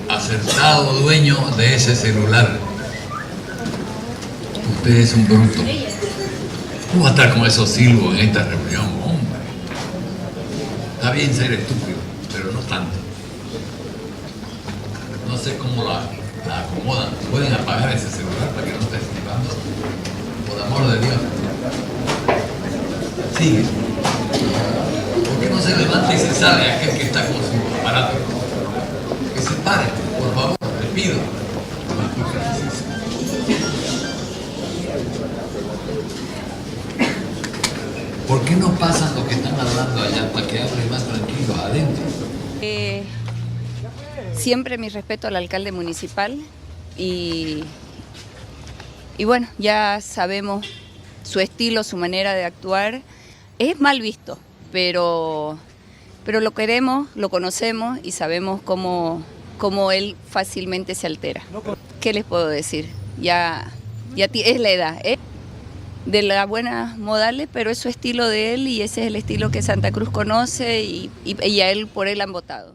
Acertado dueño de ese celular. Usted es un bruto. ¿Cómo va a estar con esos silbos en esta reunión, hombre? Está bien ser estúpido, pero no tanto. No sé cómo la acomodan. ¿Pueden apagar ese celular para que no esté silbando? Por amor de Dios. Sigue. ¿Por qué no se levanta y se sale aquel que está con su aparato? Que se pare, por favor, le pido. ¿Por qué no pasan los que están hablando allá para que hablen más tranquilos adentro? Siempre mi respeto al alcalde municipal y bueno, ya sabemos su estilo, su manera de actuar. Es mal visto, pero lo queremos, lo conocemos y sabemos cómo él fácilmente se altera. ¿Qué les puedo decir? Ya es la edad, de las buenas modales, pero es su estilo de él y ese es el estilo que Santa Cruz conoce y por él han votado.